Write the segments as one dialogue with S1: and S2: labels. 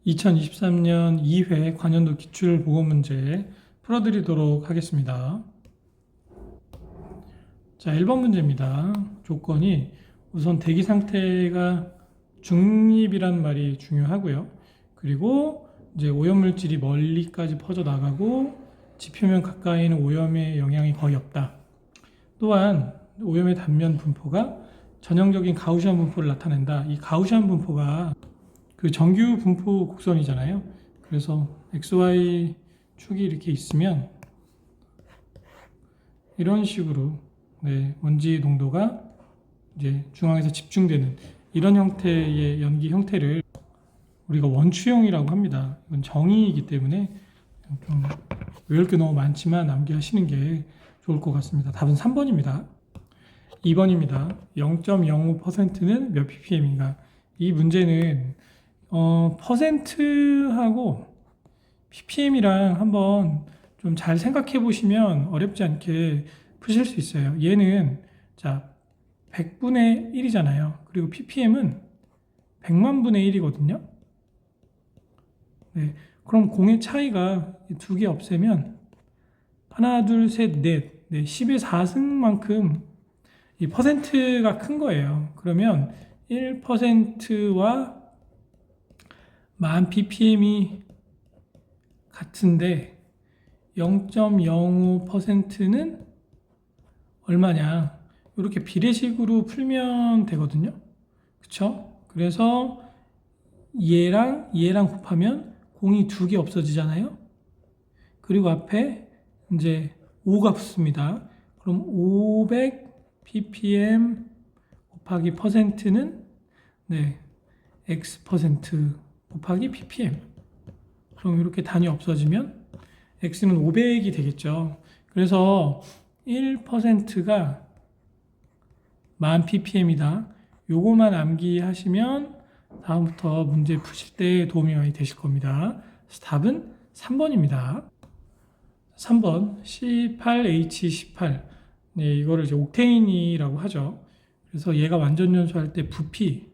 S1: 2023년 2회 관연도 기출보고문제 풀어드리도록 하겠습니다. 자, 1번 문제입니다. 조건이 우선 대기 상태가 중립이란 말이 중요하고요. 그리고 이제 오염물질이 멀리까지 퍼져나가고 지표면 가까이는 오염의 영향이 거의 없다. 또한 오염의 단면 분포가 전형적인 가우시안 분포를 나타낸다. 이 가우시안 분포가 그 정규 분포 곡선이잖아요. 그래서 XY 축이 이렇게 있으면 이런 식으로 먼지 농도가 이제 중앙에서 집중되는 이런 형태의 연기 형태를 우리가 원추형이라고 합니다. 이건 정의이기 때문에 좀 외울 게 너무 많지만 암기하시는 게 좋을 것 같습니다. 답은 3번입니다. 2번입니다. 0.05%는 몇 ppm인가? 이 문제는 퍼센트하고 ppm이랑 한번 좀 잘 생각해 보시면 어렵지 않게 푸실 수 있어요. 얘는 자 100분의 1이잖아요. 그리고 ppm은 100만 분의 1이거든요. 네, 그럼 공의 차이가 두 개 없애면 하나, 둘, 셋, 넷, 10의 4승만큼 이 퍼센트가 큰 거예요. 그러면 1%와 만 ppm이 같은데 0.05%는 얼마냐? 이렇게 비례식으로 풀면 되거든요. 그쵸? 그래서 얘랑 곱하면 공이 두 개 없어지잖아요. 그리고 앞에 이제 5가 붙습니다. 그럼 500 ppm 곱하기 퍼센트는 x% 곱하기 ppm. 그럼 이렇게 단위 없어지면 x는 500이 되겠죠. 그래서 1%가 만 ppm이다. 요거만 암기하시면 다음부터 문제 푸실 때 도움이 많이 되실 겁니다. 답은 3번입니다. 3번 C8H18. 이거를 이제 옥테인이라고 하죠. 그래서 얘가 완전 연소할 때 부피,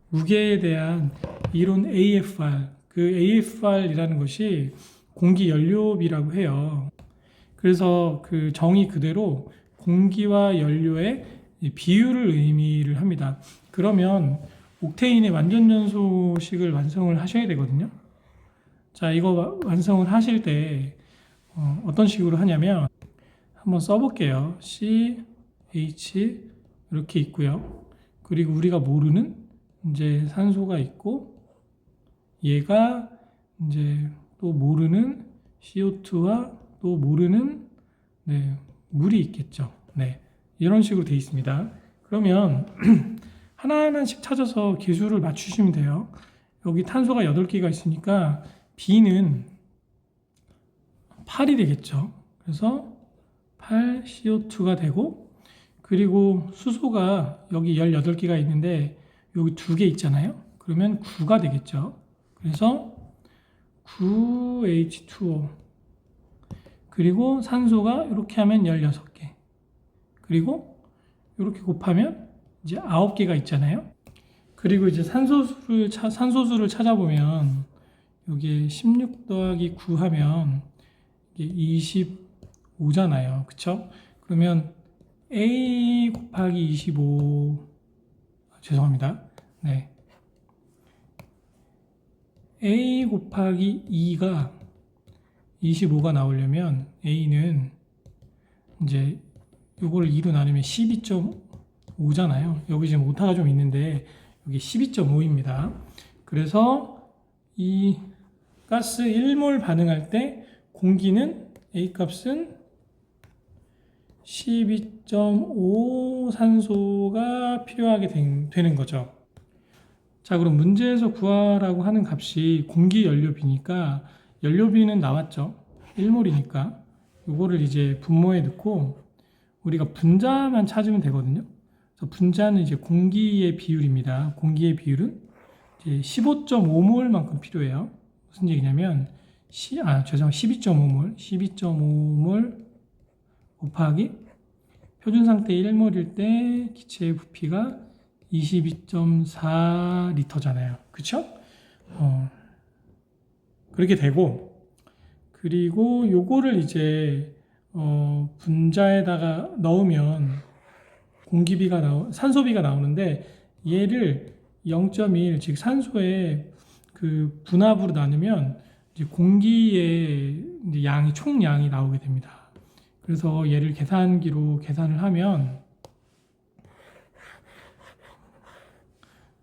S1: 무게에 대한 이론 AFR, 그 AFR이라는 것이 공기 연료비라고 해요. 그래서 그 정의 그대로 공기와 연료의 비율을 의미를 합니다. 그러면 옥테인의 완전 연소식을 완성을 하셔야 되거든요. 자, 이거 완성을 하실 때 어떤 식으로 하냐면 한번 써볼게요. CH 이렇게 있고요. 그리고 우리가 모르는 이제 산소가 있고 얘가 이제 또 모르는 CO2와 또 모르는 물이 있겠죠. 이런 식으로 되어 있습니다. 그러면 하나하나씩 찾아서 계수를 맞추시면 돼요. 여기 탄소가 8개가 있으니까 B는 8이 되겠죠. 그래서 8 CO2가 되고, 그리고 수소가 여기 18개가 있는데 여기 2개 있잖아요. 그러면 9가 되겠죠. 그래서 9H2O. 그리고 산소가 이렇게 하면 16개. 그리고 이렇게 곱하면 이제 9개가 있잖아요. 그리고 이제 산소수를 찾아보면 여기에 16 더하기 9 하면 이게 25잖아요. 그쵸? 그러면 A 곱하기 25, 죄송합니다. A 곱하기 2가 25가 나오려면 A는 이제 요거를 2로 나누면 12.5잖아요. 여기 지금 오타가 좀 있는데 여기 12.5입니다. 그래서 이 가스 1몰 반응할 때 공기는 A 값은 12.5 산소가 필요하게 되는 거죠. 자, 그럼 문제에서 구하라고 하는 값이 공기 연료비니까 연료비는 나왔죠. 1몰이니까 요거를 이제 분모에 넣고 우리가 분자만 찾으면 되거든요. 그래서 분자는 이제 공기의 비율입니다. 공기의 비율은 이제 15.5몰만큼 필요해요. 무슨 얘기냐면 12.5몰 12.5몰 곱하기 표준 상태 1몰일 때 기체의 부피가 22.4리터잖아요. 그쵸? 그렇게 되고, 그리고 요거를 이제 분자에다가 넣으면 산소비가 나오는데, 얘를 0.1, 즉 산소의 그 분압으로 나누면 이제 공기의 이제 양이 총량이 나오게 됩니다. 그래서 얘를 계산기로 계산을 하면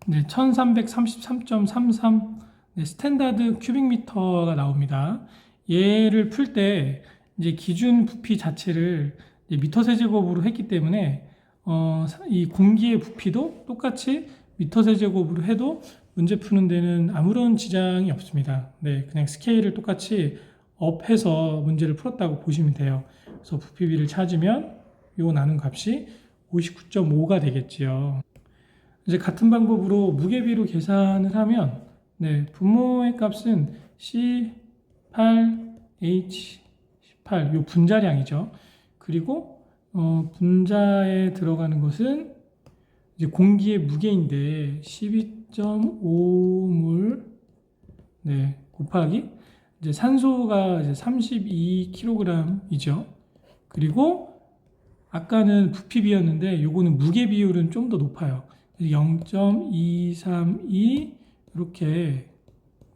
S1: 네, 1333.33 스탠다드 큐빅미터가 나옵니다. 얘를 풀 때 이제 기준 부피 자체를 이제 미터 세제곱으로 했기 때문에 이 공기의 부피도 똑같이 미터 세제곱으로 해도 문제 푸는 데는 아무런 지장이 없습니다. 네, 그냥 스케일을 똑같이 업해서 문제를 풀었다고 보시면 돼요. 그래서 부피비를 찾으면 요 나눈 값이 59.5가 되겠지요. 이제 같은 방법으로 무게비로 계산을 하면 네, 분모의 값은 C8H18 요 분자량이죠. 그리고 분자에 들어가는 것은 이제 공기의 무게인데 12.5몰 네, 곱하기 이제 산소가 이제 32kg이죠. 그리고 아까는 부피비였는데 요거는 무게 비율은 좀 더 높아요. 0.232 이렇게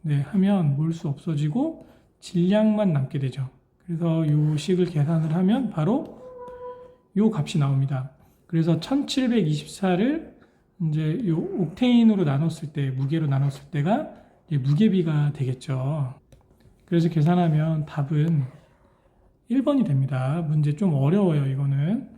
S1: 네, 하면 몰수 없어지고 질량만 남게 되죠. 그래서 요 식을 계산을 하면 바로 요 값이 나옵니다. 그래서 1724를 이제 요 옥테인으로 나눴을 때, 무게로 나눴을 때가 이제 무게비가 되겠죠. 그래서 계산하면 답은 1번이 됩니다. 문제 좀 어려워요, 이거는.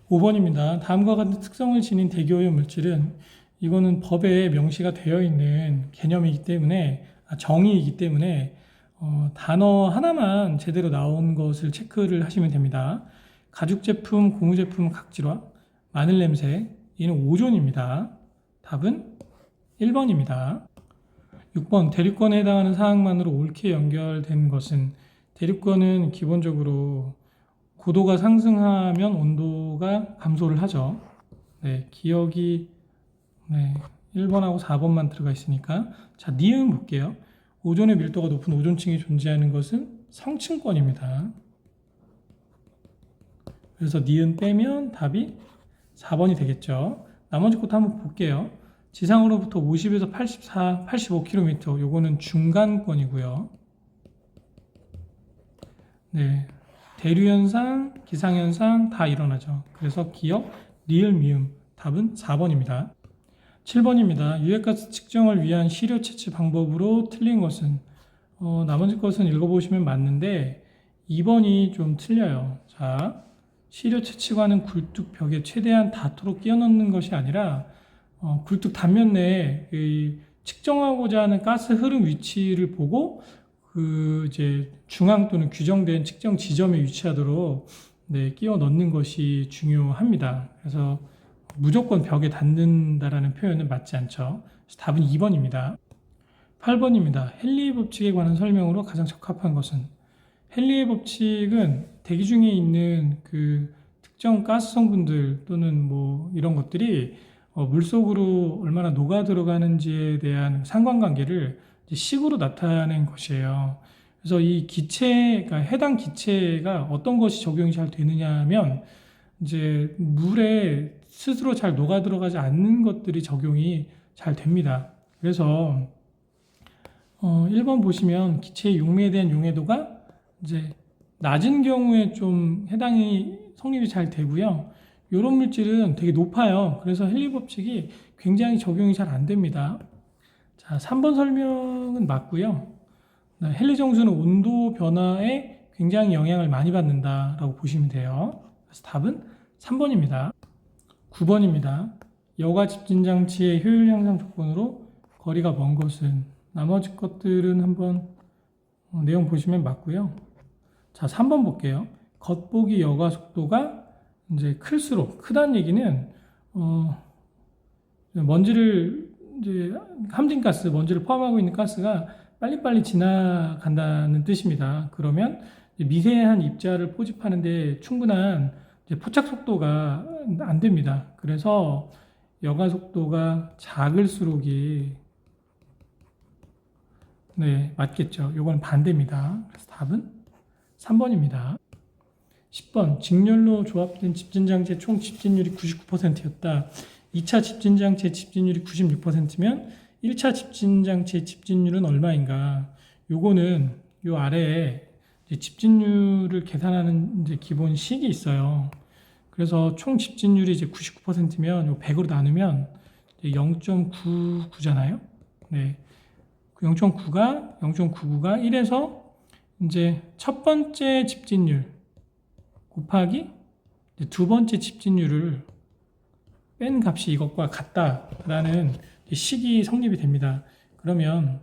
S1: 5번입니다. 다음과 같은 특성을 지닌 대기오염 물질은 이거는 법에 명시가 되어 있는 개념이기 때문에, 정의이기 때문에 단어 하나만 제대로 나온 것을 체크를 하시면 됩니다. 가죽 제품, 고무 제품 각질화, 마늘 냄새, 얘는 오존입니다. 답은 1번입니다. 6번 대륙권에 해당하는 사항만으로 옳게 연결된 것은 대륙권은 기본적으로 고도가 상승하면 온도가 감소를 하죠. 네, 기억이 네, 1번하고 4번만 들어가 있으니까 자, 니은 볼게요. 오존의 밀도가 높은 오존층이 존재하는 것은 성층권입니다. 그래서 니은 빼면 답이 4번이 되겠죠. 나머지 것도 한번 볼게요. 지상으로부터 50에서 84, 85km 요거는 중간권이고요. 네, 대류현상, 기상현상 다 일어나죠. 그래서 기억, 리을, 미음 답은 4번입니다. 7번입니다. 유해가스 측정을 위한 시료 채취 방법으로 틀린 것은 나머지 것은 읽어보시면 맞는데 2번이 좀 틀려요. 자, 시료 채취관은 굴뚝 벽에 최대한 닿도록 끼워 넣는 것이 아니라 굴뚝 단면 내에 측정하고자 하는 가스 흐름 위치를 보고 그 이제 중앙 또는 규정된 측정 지점에 위치하도록 네, 끼워 넣는 것이 중요합니다. 그래서 무조건 벽에 닿는다라는 표현은 맞지 않죠. 그래서 답은 2번입니다. 8번입니다. 헨리의 법칙에 관한 설명으로 가장 적합한 것은 헨리의 법칙은 대기 중에 있는 그 특정 가스 성분들 또는 뭐 이런 것들이 물속으로 얼마나 녹아 들어가는지에 대한 상관관계를 식으로 나타낸 것이에요. 그래서 이 기체, 그러니까 해당 기체가 어떤 것이 적용이 잘 되느냐 하면 이제 물에 스스로 잘 녹아 들어가지 않는 것들이 적용이 잘 됩니다. 그래서 1번 보시면 기체의 용매에 대한 용해도가 이제 낮은 경우에 좀 해당이 성립이 잘 되고요. 이런 물질은 되게 높아요. 그래서 헨리 법칙이 굉장히 적용이 잘 안 됩니다. 자, 3번 설명은 맞고요. 헨리 정수는 온도 변화에 굉장히 영향을 많이 받는다라고 보시면 돼요. 그래서 답은 3번입니다. 9번입니다. 여가 집진 장치의 효율 향상 조건으로 거리가 먼 것은 나머지 것들은 한번 내용 보시면 맞고요. 자, 3번 볼게요. 겉보기 여가 속도가 이제 클수록 크다는 얘기는 먼지를 이제 함진가스, 먼지를 포함하고 있는 가스가 빨리빨리 지나간다는 뜻입니다. 그러면 미세한 입자를 포집하는데 충분한 포착 속도가 안 됩니다. 그래서 여가 속도가 작을수록이 네, 맞겠죠. 요건 반대입니다. 그래서 답은 3번입니다. 10번 직렬로 조합된 집진장치의 총 집진율이 99%였다. 2차 집진장치의 집진율이 96%면 1차 집진장치의 집진율은 얼마인가? 요거는 요 아래에 이제 집진율을 계산하는 이제 기본 식이 있어요. 그래서 총 집진율이 이제 99%면 요 100으로 나누면 0.99잖아요. 네. 0.99가 1에서 이제 첫 번째 집진율 곱하기 두 번째 집진율을 뺀 값이 이것과 같다라는 식이 성립이 됩니다. 그러면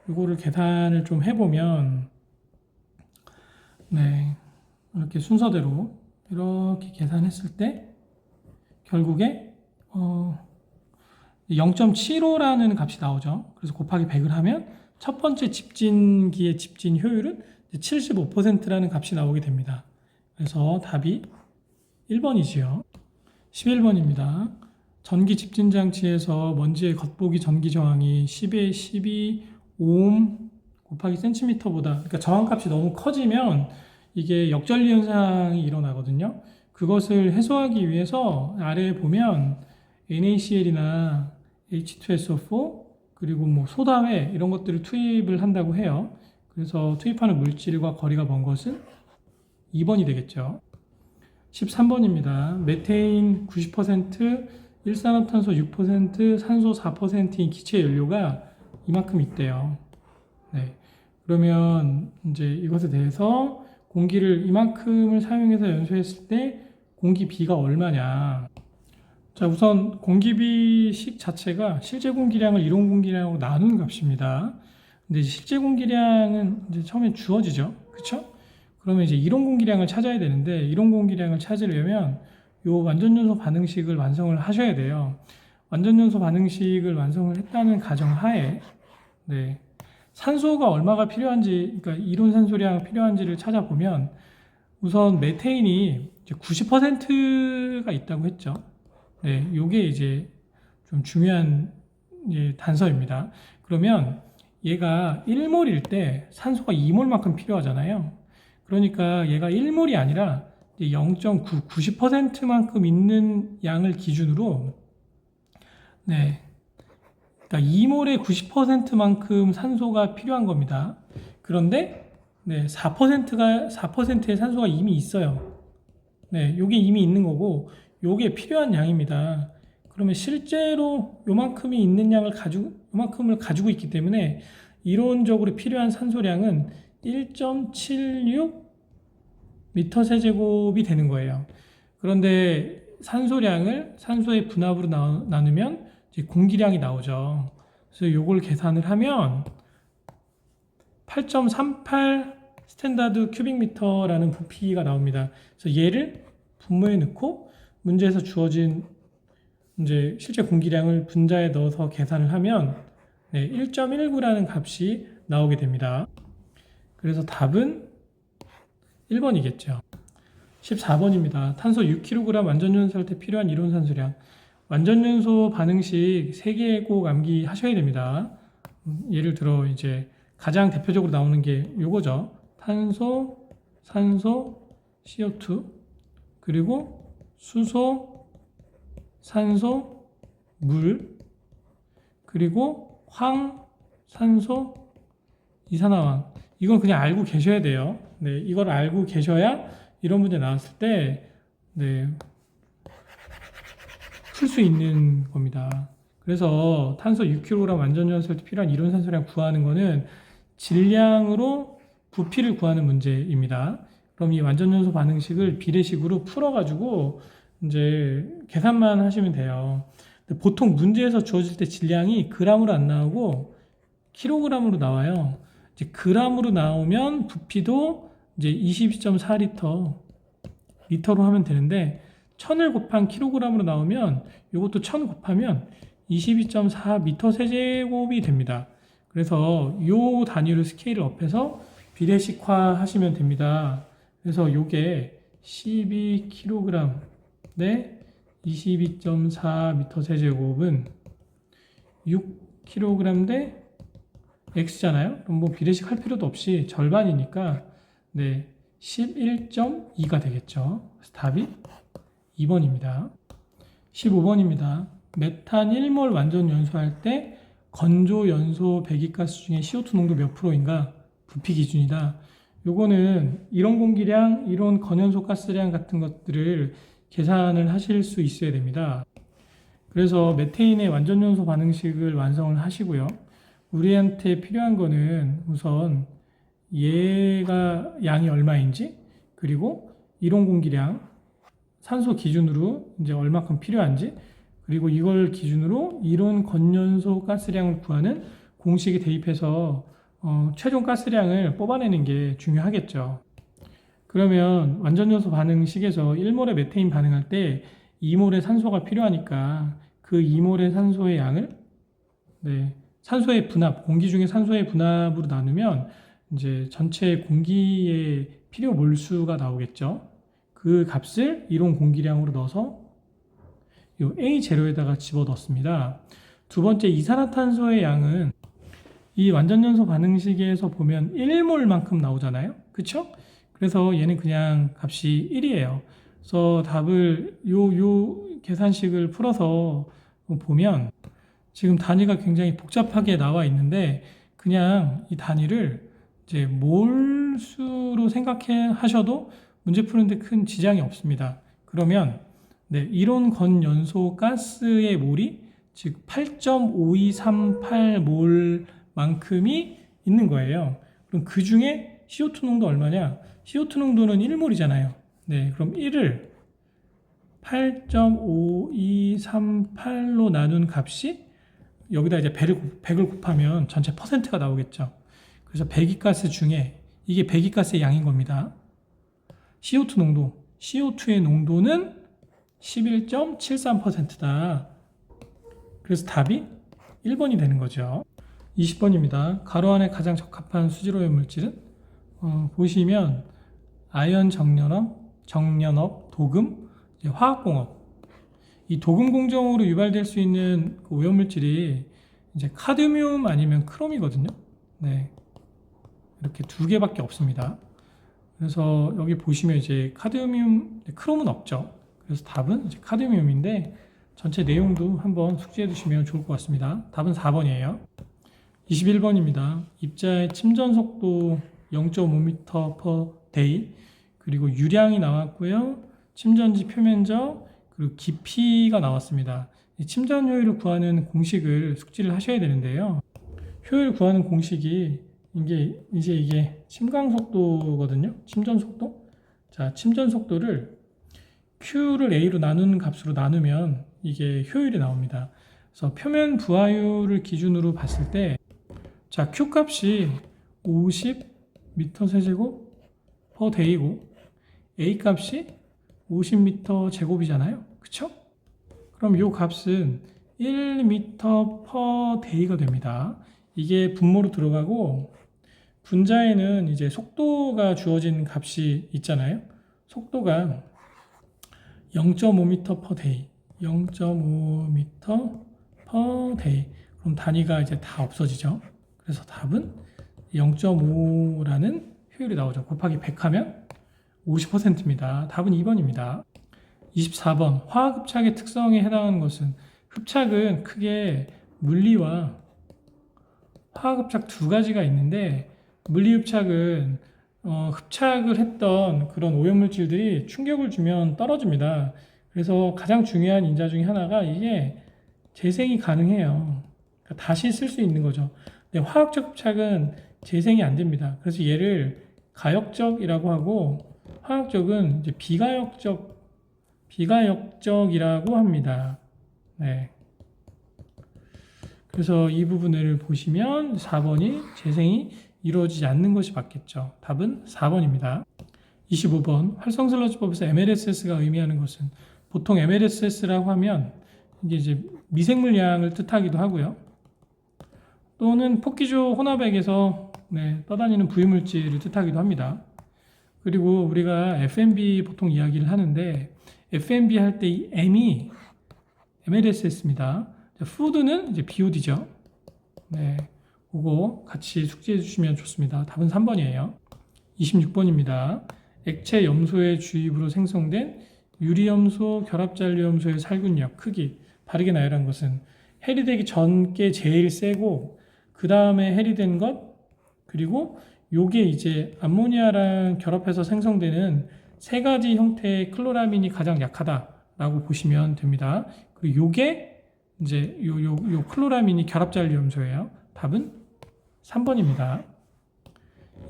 S1: 이거를 계산을 좀 해보면 네, 이렇게 순서대로 이렇게 계산했을 때 결국에 0.75라는 값이 나오죠. 그래서 곱하기 100을 하면 첫 번째 집진기의 집진 효율은 75%라는 값이 나오게 됩니다. 그래서 답이 1번이지요. 11번입니다. 전기 집진 장치에서 먼지의 겉보기 전기 저항이 10에 12오hm 곱하기 센티미터보다, 그러니까 저항값이 너무 커지면 이게 역전리 현상이 일어나거든요. 그것을 해소하기 위해서 아래에 보면 NaCl이나 H2SO4 그리고 뭐 소다회 이런 것들을 투입을 한다고 해요. 그래서 투입하는 물질과 거리가 먼 것은 2번이 되겠죠. 13번입니다. 메테인 90%, 일산화탄소 6%, 산소 4%인 기체 연료가 이만큼 있대요. 네. 그러면 이제 이것에 대해서 공기를 이만큼을 사용해서 연소했을 때 공기비가 얼마냐. 자, 우선 공기비식 자체가 실제 공기량을 이론 공기량으로 나눈 값입니다. 근데 실제 공기량은 이제 처음에 주어지죠. 그쵸? 그러면 이제 이론 공기량을 찾아야 되는데, 이론 공기량을 찾으려면 요 완전연소 반응식을 완성을 하셔야 돼요. 완전연소 반응식을 완성을 했다는 가정하에, 네. 산소가 얼마가 필요한지, 그러니까 이론 산소량 필요한지를 찾아보면 우선 메테인이 90%가 있다고 했죠. 네, 요게 이제 좀 중요한 단서입니다. 그러면 얘가 1몰일 때 산소가 2몰만큼 필요하잖아요. 그러니까 얘가 1몰이 아니라 0.9, 90%만큼 있는 양을 기준으로, 네, 그러니까 2몰의 90%만큼 산소가 필요한 겁니다. 그런데 네, 4%의 산소가 이미 있어요. 네, 요게 이미 있는 거고 요게 필요한 양입니다. 그러면 실제로 요만큼이 있는 요만큼을 가지고 있기 때문에 이론적으로 필요한 산소량은 1.76 미터 세제곱이 되는 거예요. 그런데 산소의 분압으로 나누면 이제 공기량이 나오죠. 그래서 요걸 계산을 하면 8.38 스탠다드 큐빅미터라는 부피가 나옵니다. 그래서 얘를 분모에 넣고 문제에서 주어진 이제 실제 공기량을 분자에 넣어서 계산을 하면 1.19라는 값이 나오게 됩니다. 그래서 답은 1번이겠죠. 14번입니다. 탄소 6kg 완전연소할 때 필요한 이론 산소량. 완전연소 반응식 3개 꼭 암기하셔야 됩니다. 예를 들어 이제 가장 대표적으로 나오는 게 요거죠. 탄소, 산소, CO2, 그리고 수소, 산소, 물, 그리고 황, 산소, 이산화황. 이건 그냥 알고 계셔야 돼요. 네, 이걸 알고 계셔야 이런 문제 나왔을 때 풀 수 있는 겁니다. 그래서 탄소 6kg 완전연소할 때 필요한 이론 산소량 구하는 거는 질량으로 부피를 구하는 문제입니다. 그럼 이 완전연소 반응식을 비례식으로 풀어가지고 이제 계산만 하시면 돼요. 보통 문제에서 주어질 때 질량이 g으로 안 나오고 kg으로 나와요. 이제 g으로 나오면 부피도 이제 22.4리터 리터로 하면 되는데 1000을 곱한 kg으로 나오면 이것도 1000 곱하면 22.4 미터 세제곱이 됩니다. 그래서 이 단위로 스케일을 업해서 비례식화 하시면 됩니다. 그래서 이게 12kg 대 22.4 미터 세제곱은 6kg 대 X잖아요. 그럼 뭐 비례식 할 필요도 없이 절반이니까 네, 11.2가 되겠죠. 그래서 답이 2번입니다. 15번입니다. 메탄 1몰 완전 연소할 때 건조 연소 배기가스 중에 CO2 농도 몇 프로인가? 부피 기준이다. 요거는 이론 공기량, 이론 건연소 가스량 같은 것들을 계산을 하실 수 있어야 됩니다. 그래서 메테인의 완전 연소 반응식을 완성을 하시고요. 우리한테 필요한 거는 우선 얘가 양이 얼마인지, 그리고 이론 공기량, 산소 기준으로 이제 얼마큼 필요한지, 그리고 이걸 기준으로 이론 건연소 가스량을 구하는 공식에 대입해서 최종 가스량을 뽑아내는 게 중요하겠죠. 그러면 완전 연소 반응식에서 1몰의 메테인 반응할 때 2몰의 산소가 필요하니까 그 2몰의 산소의 양을 산소의 분합, 공기 중에 산소의 분합으로 나누면 이제 전체 공기의 필요 몰수가 나오겠죠. 그 값을 이론 공기량으로 넣어서 이 A0에다가 집어넣습니다. 두 번째 이산화탄소의 양은 이 완전연소 반응식에서 보면 1몰만큼 나오잖아요. 그쵸? 그래서 얘는 그냥 값이 1이에요. 그래서 답을 요 계산식을 풀어서 보면 지금 단위가 굉장히 복잡하게 나와 있는데 그냥 이 단위를 이제 몰수로 생각해 하셔도 문제 푸는데 큰 지장이 없습니다. 그러면 이론 건연소 가스의 몰이 즉 8.5238몰 만큼이 있는 거예요. 그럼 그 중에 CO2 농도 얼마냐? CO2 농도는 1몰이잖아요. 네, 그럼 1을 8.5238로 나눈 값이 여기다 이제 100을 곱하면 전체 퍼센트가 나오겠죠. 그래서 배기가스 중에 이게 배기가스의 양인 겁니다. CO2 농도, CO2의 농도는 11.73%다. 그래서 답이 1번이 되는 거죠. 20번입니다. 가로 안에 가장 적합한 수질오염 물질은 보시면 아연 정연업, 도금, 화학공업. 이 도금 공정으로 유발될 수 있는 그 오염 물질이 이제 카드뮴 아니면 크롬이거든요. 네, 이렇게 두 개밖에 없습니다. 그래서 여기 보시면 이제 카드뮴, 크롬은 없죠. 그래서 답은 이제 카드뮴인데 전체 내용도 한번 숙지해 두시면 좋을 것 같습니다. 답은 4번이에요. 21번입니다. 입자의 침전 속도 0.5m/day 그리고 유량이 나왔고요. 침전지 표면적 그리고 깊이가 나왔습니다. 이 침전 효율을 구하는 공식을 숙지를 하셔야 되는데요. 효율 구하는 공식이 이게 침강 속도거든요. 침전 속도. 자, 침전 속도를 Q를 A로 나누는 값으로 나누면 이게 효율이 나옵니다. 그래서 표면 부하율을 기준으로 봤을 때 자, Q 값이 50m 세제곱 per day고 A 값이 50m 제곱이잖아요. 그쵸? 그럼 이 값은 1m per day가 됩니다. 이게 분모로 들어가고 분자에는 이제 속도가 주어진 값이 있잖아요. 속도가 0.5m per day, 0.5m per day. 그럼 단위가 이제 다 없어지죠. 그래서 답은 0.5라는 효율이 나오죠. 곱하기 100 하면 50%입니다. 답은 2번입니다. 24번 화학흡착의 특성에 해당하는 것은 흡착은 크게 물리와 화학흡착 두 가지가 있는데 물리흡착은 흡착을 했던 그런 오염물질들이 충격을 주면 떨어집니다. 그래서 가장 중요한 인자 중에 하나가 이게 재생이 가능해요. 그러니까 다시 쓸 수 있는 거죠. 근데 화학적 흡착은 재생이 안 됩니다. 그래서 얘를 가역적이라고 하고 화학적은 이제 비가역적이라고 합니다. 네. 그래서 이 부분을 보시면 4번이 재생이 이루어지지 않는 것이 맞겠죠. 답은 4번입니다. 25번 활성슬러지법에서 MLSS가 의미하는 것은 보통 MLSS라고 하면 이게 이제 미생물량을 뜻하기도 하고요. 또는 폭기조 혼합액에서 떠다니는 부유물질을 뜻하기도 합니다. 그리고 우리가 FMB 보통 이야기를 하는데 FMB 할 때 이 M이 MLSS입니다. 푸드는 이제 BOD죠. 네. 그거 같이 숙지해 주시면 좋습니다. 답은 3번이에요. 26번입니다. 액체 염소의 주입으로 생성된 유리염소, 결합잔류염소의 살균력, 크기, 바르게 나열한 것은 해리되기 전께 제일 세고 그 다음에 해리된 것, 그리고 요게 이제 암모니아랑 결합해서 생성되는 세 가지 형태의 클로라민이 가장 약하다라고 보시면 됩니다. 그리고 요게 이제 요 클로라민이 결합잔류염소예요. 답은 3번입니다.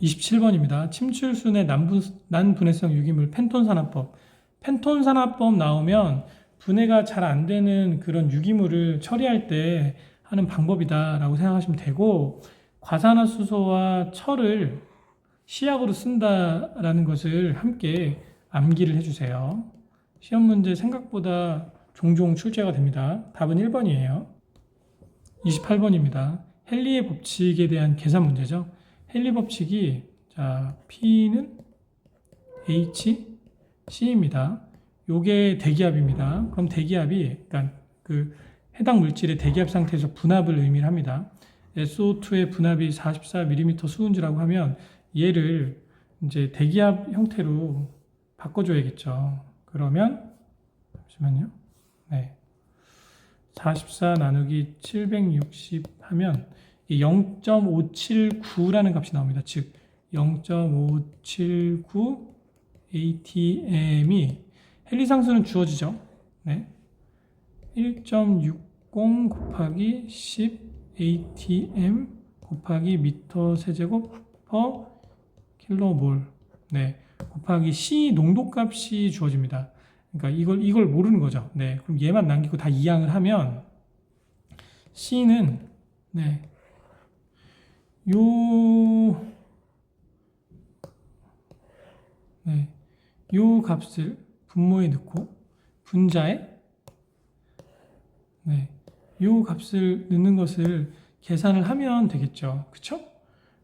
S1: 27번입니다. 침출순의 난분해성 유기물 펜톤산화법. 펜톤산화법 나오면 분해가 잘 안 되는 그런 유기물을 처리할 때 하는 방법이다라고 생각하시면 되고, 과산화수소와 철을 시약으로 쓴다라는 것을 함께 암기를 해주세요. 시험 문제 생각보다 종종 출제가 됩니다. 답은 1번이에요. 28번입니다. 헨리의 법칙에 대한 계산 문제죠. 헨리 법칙이 자 P는 H, C입니다. 요게 대기압입니다. 그럼 대기압이 그러니까 그 해당 물질의 대기압 상태에서 분압을 의미를 합니다. SO2의 분압이 44mm 수은주라고 하면 얘를 이제 대기압 형태로 바꿔줘야겠죠. 그러면 잠시만요. 네, 44 나누기 760 하면 0.579라는 값이 나옵니다. 즉 0.579 ATM이 헨리상수는 주어지죠. 네, 1.60 곱하기 10 ATM 곱하기 미터 세제곱 퍼 킬로몰, 네, 곱하기 C 농도값이 주어집니다. 그러니까 이걸 모르는 거죠. 네, 그럼 얘만 남기고 다 이항을 하면 C는 네, 요 값을 분모에 넣고 분자에 네, 요 값을 넣는 것을 계산을 하면 되겠죠. 그쵸?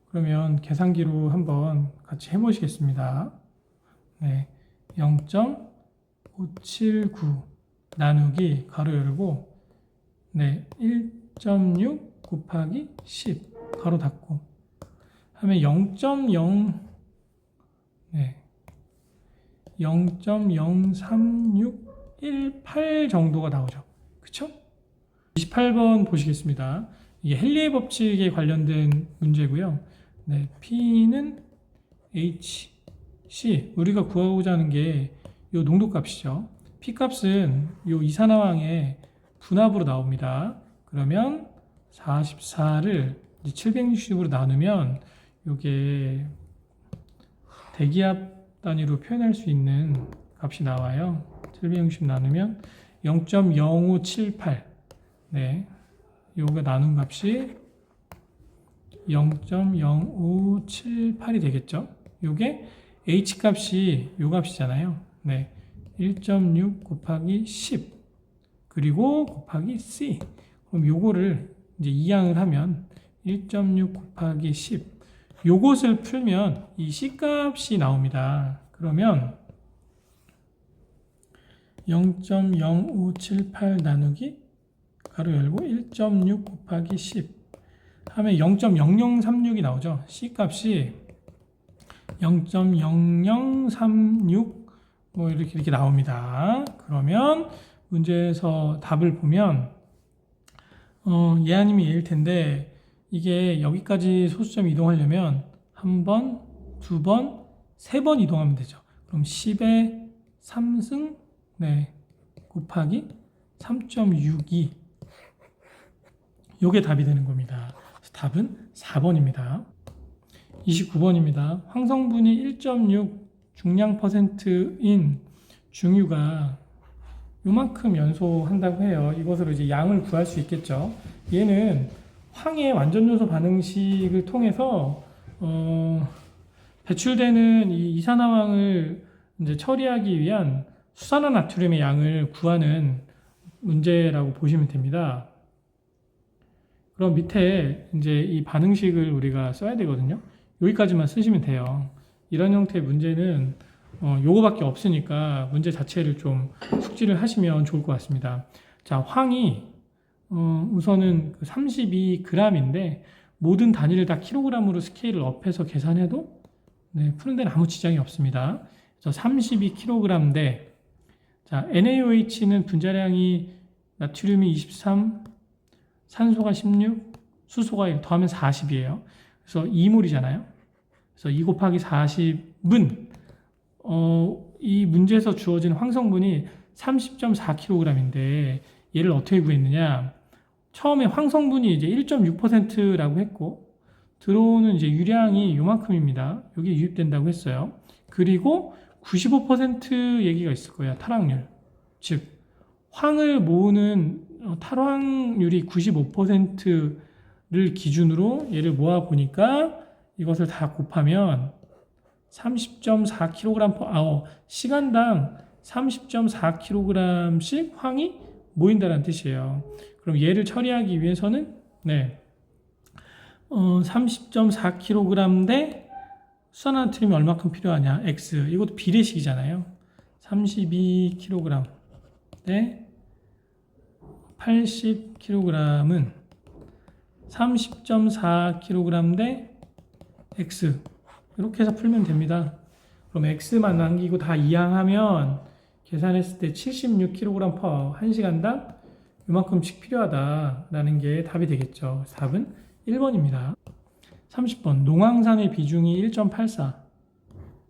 S1: 그러면 계산기로 한번 같이 해보시겠습니다. 네, 0.579 나누기 가로 열고 네, 1.6 곱하기 10 가로 닫고 하면 0.0 네, 0.03618 정도가 나오죠. 그쵸? 28번 보시겠습니다. 이게 헨리의 법칙에 관련된 문제고요. 네, P는 H, C. 우리가 구하고자 하는 게 이 농도값이죠. P 값은 이 이산화황의 분압으로 나옵니다. 그러면 44를 760으로 나누면 이게 대기압 단위로 표현할 수 있는 값이 나와요. 760 나누면 0.0578. 네, 요거 나눈 값이 0.0578이 되겠죠. 요게 H 값이 요 값이잖아요. 네, 1.6 곱하기 10 그리고 곱하기 C. 그럼 요거를 이제 이항을 하면 1.6 곱하기 10. 요것을 풀면 이 C 값이 나옵니다. 그러면 0.0578 나누기 가로 열고 1.6 곱하기 10 하면 0.0036이 나오죠. C 값이 0.0036 뭐 이렇게 나옵니다. 그러면 문제에서 답을 보면 예아님이 얘일 텐데 이게 여기까지 소수점 이동하려면 한 번, 두 번, 세 번 이동하면 되죠. 그럼 10의 3승 네, 곱하기 3.62 요게 답이 되는 겁니다. 답은 4번입니다. 29번입니다. 황성분이 1.6 중량 %인 중유가 요만큼 연소한다고 해요. 이것으로 이제 양을 구할 수 있겠죠. 얘는 황의 완전요소 반응식을 통해서 배출되는 이 이산화황을 이제 처리하기 위한 수산화 나트륨의 양을 구하는 문제라고 보시면 됩니다. 그럼 밑에 이제 이 반응식을 우리가 써야 되거든요. 여기까지만 쓰시면 돼요. 이런 형태의 문제는 요거밖에 없으니까 문제 자체를 좀 숙지를 하시면 좋을 것 같습니다. 자, 황이 우선은 32g인데 모든 단위를 다 킬로그램으로 스케일을 업해서 계산해도 네, 푸는 데는 아무 지장이 없습니다. 그래서 32kg 대 자, NaOH는 분자량이 나트륨이 23, 산소가 16, 수소가 1 더하면 40이에요. 그래서 2몰이잖아요. 그래서 2 곱하기 40은 이 문제에서 주어진 황성분이 30.4kg인데 얘를 어떻게 구했느냐? 처음에 황성분이 이제 1.6%라고 했고 들어오는 이제 유량이 요만큼입니다. 여기 유입된다고 했어요. 그리고 95% 얘기가 있을 거예요. 탈황률. 즉 황을 모으는 탈황률이 95%를 기준으로 얘를 모아 보니까 이것을 다 곱하면 30.4kg/h 시간당 30.4kg씩 황이 모인다는 뜻이에요. 그럼 얘를 처리하기 위해서는 30.4kg 대 수산나트륨이 얼마큼 필요하냐? X. 이것도 비례식이잖아요. 32kg 대 80kg은 30.4kg 대 X. 이렇게 해서 풀면 됩니다. 그럼 X만 남기고 다 이항하면 계산했을 때 76kg/h 1시간당 이만큼씩 필요하다라는 게 답이 되겠죠. 답은 1번입니다. 30번 농황산의 비중이 1.84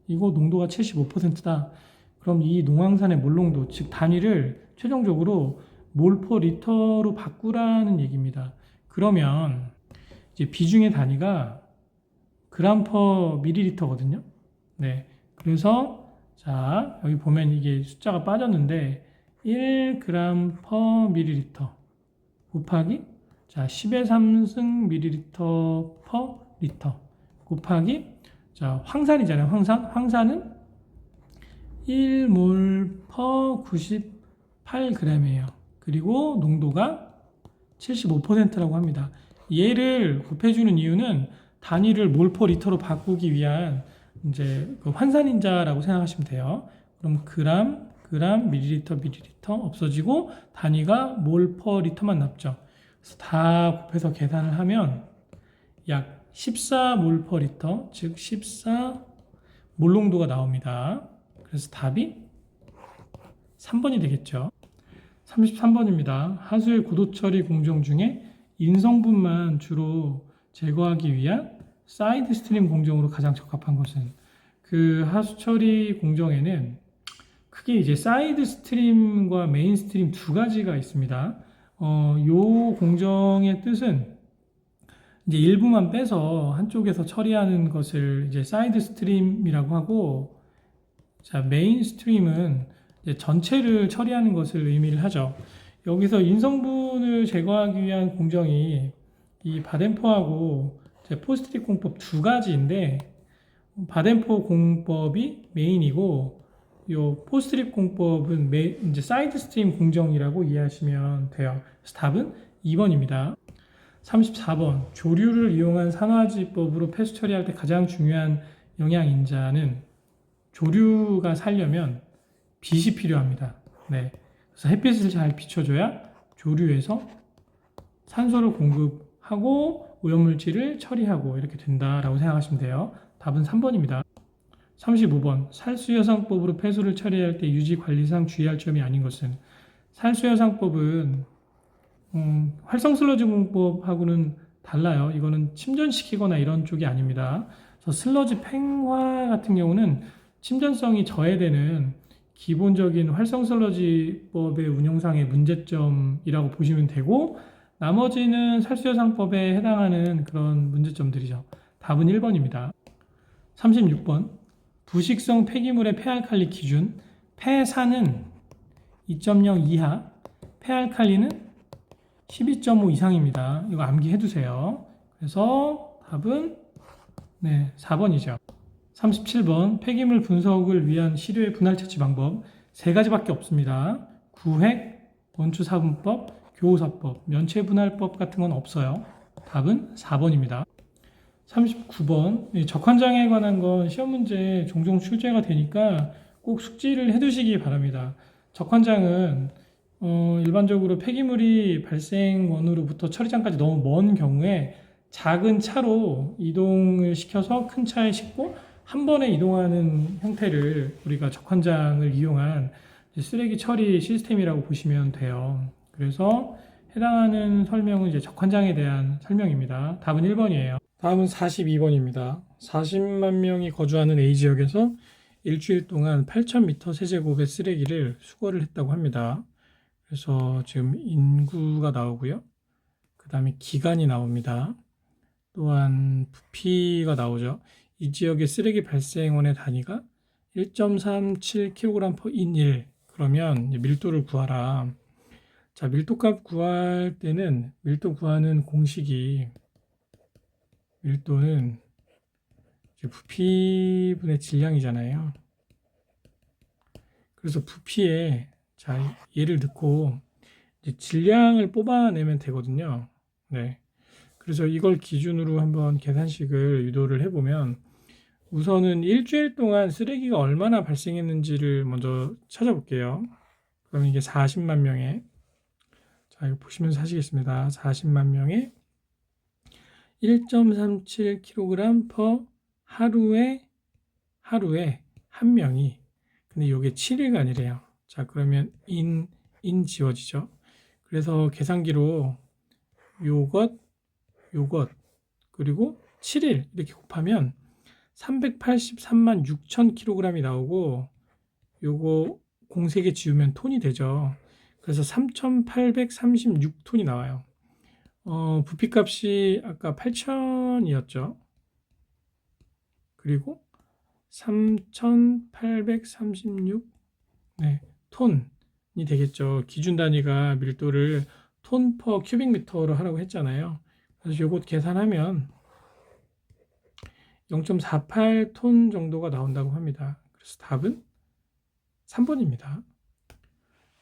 S1: 이거 농도가 75%다. 그럼 이 농황산의 몰농도 즉 단위를 최종적으로 몰퍼 리터로 바꾸라는 얘기입니다. 그러면 이제 비중의 단위가 그램 퍼 밀리리터거든요. 네. 그래서 자, 여기 보면 이게 숫자가 빠졌는데 1g 퍼 밀리리터 곱하기 자, 10의 3승 밀리리터 퍼 리터 곱하기 자, 황산이잖아요. 황산은 1몰 퍼 98g이에요. 그리고 농도가 75%라고 합니다. 얘를 곱해주는 이유는 단위를 몰 퍼 리터로 바꾸기 위한 이제 그 환산인자라고 생각하시면 돼요. 그럼 그램, 밀리리터 없어지고 단위가 몰 퍼 리터만 남죠. 그래서 다 곱해서 계산을 하면 약 14몰 퍼 리터, 즉 14 몰농도가 나옵니다. 그래서 답이 3번이 되겠죠. 33번입니다. 하수의 고도 처리 공정 중에 인성분만 주로 제거하기 위한 사이드 스트림 공정으로 가장 적합한 것은 그 하수 처리 공정에는 크게 이제 사이드 스트림과 메인 스트림 두 가지가 있습니다. 요 공정의 뜻은 이제 일부만 빼서 한쪽에서 처리하는 것을 이제 사이드 스트림이라고 하고, 자, 메인 스트림은 이제 전체를 처리하는 것을 의미를 하죠. 여기서 인성분을 제거하기 위한 공정이 이 바덴포하고 포스트릿 공법 두 가지인데, 바덴포 공법이 메인이고 요 포스트릿 공법은 이제 사이드 스트림 공정이라고 이해하시면 돼요. 그래서 답은 2번입니다. 34번 조류를 이용한 산화지법으로 폐수 처리할 때 가장 중요한 영양인자는 조류가 살려면 빛이 필요합니다. 네, 그래서 햇빛을 잘 비춰줘야 조류에서 산소를 공급하고 오염물질을 처리하고 이렇게 된다라고 생각하시면 돼요. 답은 3번입니다. 35번 살수여상법으로 폐수를 처리할 때 유지관리상 주의할 점이 아닌 것은, 살수여상법은 활성슬러지 공법하고는 달라요. 이거는 침전시키거나 이런 쪽이 아닙니다. 그래서 슬러지 팽화 같은 경우는 침전성이 저해되는 기본적인 활성슬러지법의 운영상의 문제점이라고 보시면 되고, 나머지는 살수여상법에 해당하는 그런 문제점들이죠. 답은 1번입니다. 36번 부식성 폐기물의 폐알칼리 기준, 폐산은 2.0 이하, 폐알칼리는 12.5 이상입니다. 이거 암기해 두세요. 그래서 답은 4번이죠. 37번 폐기물 분석을 위한 시료의 분할 채취 방법 세 가지밖에 없습니다. 구획, 원추사분법, 교호사법, 면체분할법 같은 건 없어요. 답은 4번입니다. 39번 적환장에 관한 건 시험 문제에 종종 출제가 되니까 꼭 숙지를 해두시기 바랍니다. 적환장은 일반적으로 폐기물이 발생원으로부터 처리장까지 너무 먼 경우에 작은 차로 이동을 시켜서 큰 차에 싣고 한 번에 이동하는 형태를 우리가 적환장을 이용한 쓰레기 처리 시스템이라고 보시면 돼요. 그래서 해당하는 설명은 이제 적환장에 대한 설명입니다. 답은 1번이에요. 다음은 42번입니다. 40만 명이 거주하는 A 지역에서 일주일 동안 8,000m 세제곱의 쓰레기를 수거를 했다고 합니다. 그래서 지금 인구가 나오고요. 그 다음에 기간이 나옵니다. 또한 부피가 나오죠. 이 지역의 쓰레기 발생원의 단위가 1.37kg/in1. 그러면 밀도를 구하라. 자, 밀도값 구할 때는 밀도 구하는 공식이 밀도는 부피분의 질량이잖아요. 그래서 부피에 자 얘를 넣고 이제 질량을 뽑아내면 되거든요. 네. 그래서 이걸 기준으로 한번 계산식을 유도를 해보면 우선은 일주일 동안 쓰레기가 얼마나 발생했는지를 먼저 찾아볼게요. 그럼 이게 40만 명에 자 이거 보시면서 하시겠습니다. 40만 명에 1.37kg per 하루에 한 명이 근데 이게 7일간이래요. 자 그러면 인 지워지죠. 그래서 계산기로 요것 그리고 7일 이렇게 곱하면 383만 6천 kg이 나오고 요거 공세개 지우면 톤이 되죠. 그래서 3,836톤이 나와요. 부피값이 아까 8,000이었죠. 그리고 3,836 네, 톤이 되겠죠. 기준 단위가 밀도를 톤 퍼 큐빅미터로 하라고 했잖아요. 그래서 요것 계산하면 0.48톤 정도가 나온다고 합니다. 그래서 답은 3번입니다.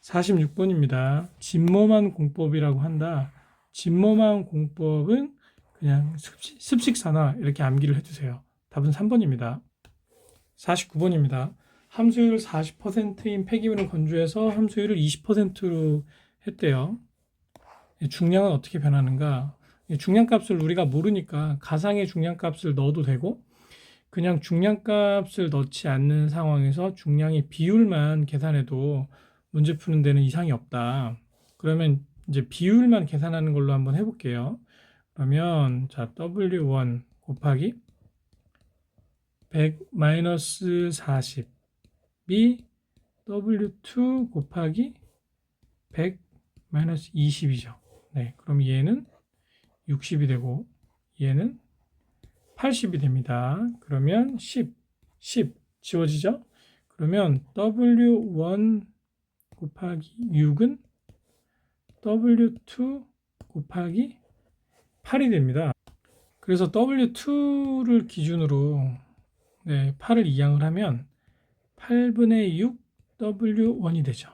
S1: 46번입니다. 진모만 공법이라고 한다. 진모만 공법은 그냥 습식산화 이렇게 암기를 해주세요. 답은 3번입니다. 49번입니다. 함수율 40%인 폐기물을 건조해서 함수율을 20%로 했대요. 중량은 어떻게 변하는가? 중량값을 우리가 모르니까 가상의 중량값을 넣어도 되고 그냥 중량값을 넣지 않는 상황에서 중량의 비율만 계산해도 문제 푸는 데는 이상이 없다. 그러면 이제 비율만 계산하는 걸로 한번 해볼게요. 그러면 자 W1 곱하기 100 마이너스 40이 W2 곱하기 100 마이너스 20이죠. 네, 그럼 얘는 60이 되고 얘는 80이 됩니다. 그러면 10 지워지죠? 그러면 W1 곱하기 6은 W2 곱하기 8이 됩니다. 그래서 W2를 기준으로 8을 이항을 하면 8분의 6 W1이 되죠.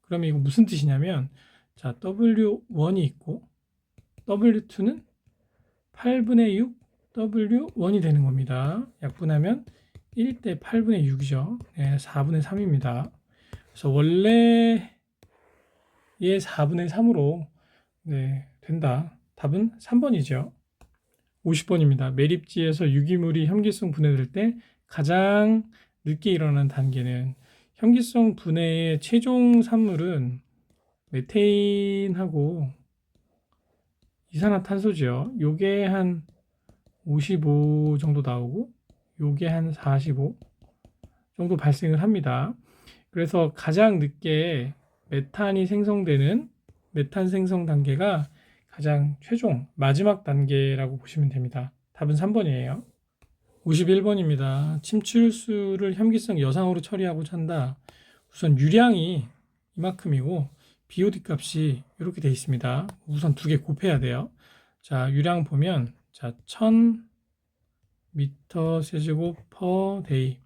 S1: 그러면 이거 무슨 뜻이냐면 자 W1이 있고 W2는 8분의 6 W1이 되는 겁니다. 약분하면 1대 8분의 6이죠. 네, 4분의 3입니다. 그래서 원래 얘 4분의 3으로 된다. 답은 3번이죠. 50번입니다. 매립지에서 유기물이 혐기성 분해될 때 가장 늦게 일어나는 단계는 혐기성 분해의 최종 산물은 메테인하고 이산화탄소죠. 요게 한 55 정도 나오고 요게 한 45 정도 발생을 합니다. 그래서 가장 늦게 메탄이 생성되는 메탄 생성 단계가 가장 최종 마지막 단계라고 보시면 됩니다. 답은 3번이에요. 51번입니다. 침출수를 혐기성 여상으로 처리하고자 한다. 우선 유량이 이만큼이고 BOD 값이 이렇게 되어 있습니다. 우선 두 개 곱해야 돼요. 자, 유량 보면 자, 1000m 세제곱 per day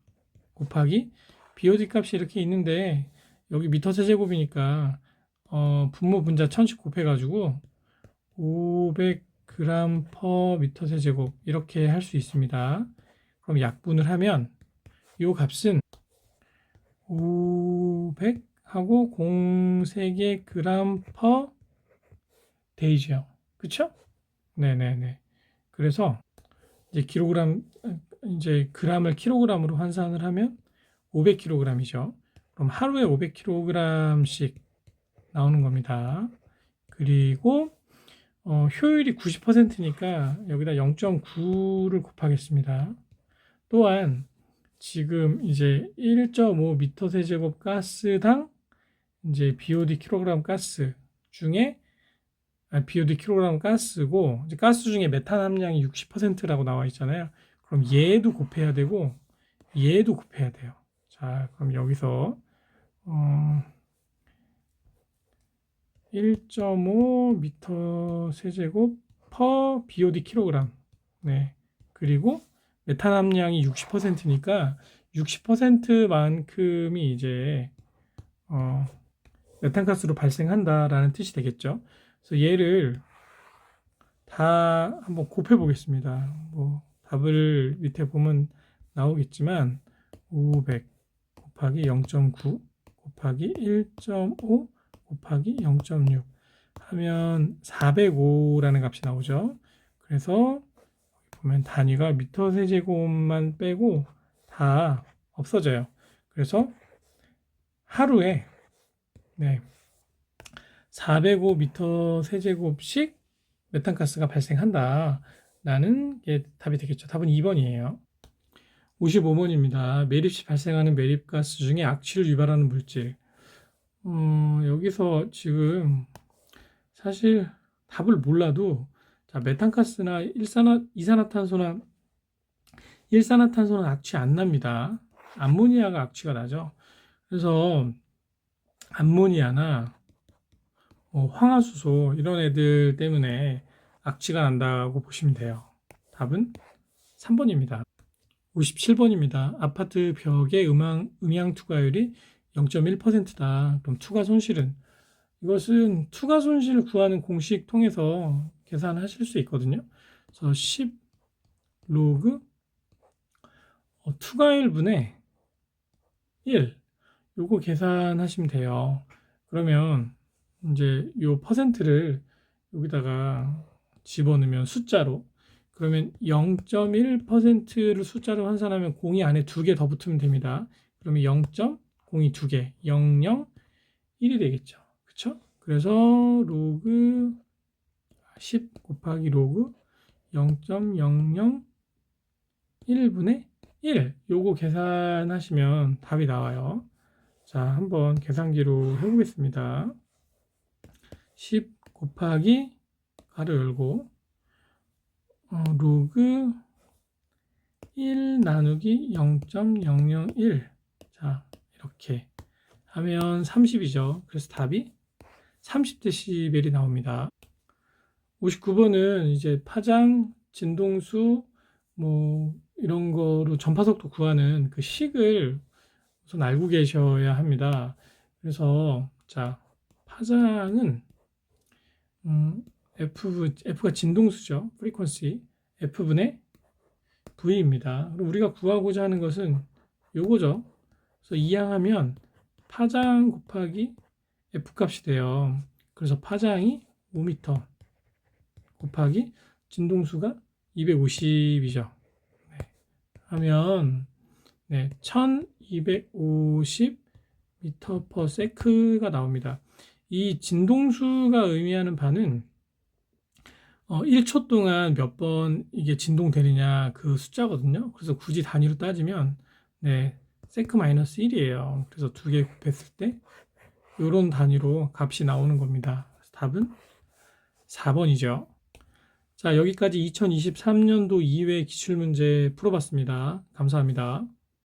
S1: 곱하기 BOD 값이 이렇게 있는데 여기 미터 세제곱이니까 분모 분자 1000씩 곱해가지고 500g per 미터 세제곱 이렇게 할 수 있습니다. 그럼 약분을 하면 이 값은 500 하고 0.3개 g per day죠. 그쵸? 네네네. 그래서 이제 이제 g을 킬로그램으로 환산을 하면 500kg이죠. 그럼 하루에 500kg씩 나오는 겁니다. 그리고 효율이 90%니까 여기다 0.9를 곱하겠습니다. 또한 지금 이제 1.5m 세제곱 가스당 이제 BOD 킬로그램 가스 중에 BOD 킬로그램 가스고 이제 가스 중에 메탄 함량이 60%라고 나와 있잖아요. 그럼 얘도 곱해야 되고 얘도 곱해야 돼요. 자, 그럼 여기서 1.5m 세제곱 per BOD 킬로그램. 네. 그리고 메탄 함량이 60%니까 60%만큼이 이제 메탄가스로 발생한다라는 뜻이 되겠죠. 그래서 얘를 다 한번 곱해 보겠습니다. 뭐 답을 밑에 보면 나오겠지만 500 곱하기 0.9 곱하기 1.5 곱하기 0.6 하면 405라는 값이 나오죠. 그래서 보면 단위가 미터 세제곱만 빼고 다 없어져요. 그래서 하루에 405미터 세제곱씩 메탄가스가 발생한다 라는 게 답이 되겠죠. 답은 2번이에요. 55번입니다. 매립 시 발생하는 매립가스 중에 악취를 유발하는 물질. 여기서 지금 사실 답을 몰라도 자, 메탄가스나 이산화탄소는 악취 안 납니다. 암모니아가 악취가 나죠. 그래서 암모니아나 황화수소 이런 애들 때문에 악취가 난다고 보시면 돼요. 답은 3번입니다. 57번입니다. 아파트 벽의 음향 투과율이 0.1%다. 그럼 투과 손실은? 이것은 투과 손실을 구하는 공식 통해서 계산하실 수 있거든요. 그래서 10 로그 투과율 분의 1 요거 계산하시면 돼요. 그러면 이제 요 퍼센트를 여기다가 집어넣으면 숫자로 그러면 0.1%를 숫자로 환산하면 공이 안에 2개 더 붙으면 됩니다. 그러면 0.02 2개 001이 되겠죠. 그쵸? 그래서 로그 10 곱하기 로그 0.001분의 1 요거 계산하시면 답이 나와요. 자, 한번 계산기로 해보겠습니다. 10 곱하기 가로 열고 로그 1 나누기 0.001 자, 이렇게 하면 30이죠. 그래서 답이 30데시벨이 나옵니다. 59번은 이제 파장, 진동수 뭐 이런 거로 전파속도 구하는 그 식을 우선 알고 계셔야 합니다. 그래서 자, 파장은 F가 진동수죠. 프리퀀시 F분의 V입니다. 그럼 우리가 구하고자 하는 것은 요거죠. 그래서 이항하면 파장 곱하기 F 값이 돼요. 그래서 파장이 5m 곱하기 진동수가 250이죠. 하면 1250 m/s가 나옵니다. 이 진동수가 의미하는 바는 1초 동안 몇 번 이게 진동되느냐 그 숫자거든요. 그래서 굳이 단위로 따지면 sec-1이에요. 그래서 두 개 곱했을 때 이런 단위로 값이 나오는 겁니다. 답은 4번이죠. 자, 여기까지 2023년도 2회 기출문제 풀어봤습니다. 감사합니다.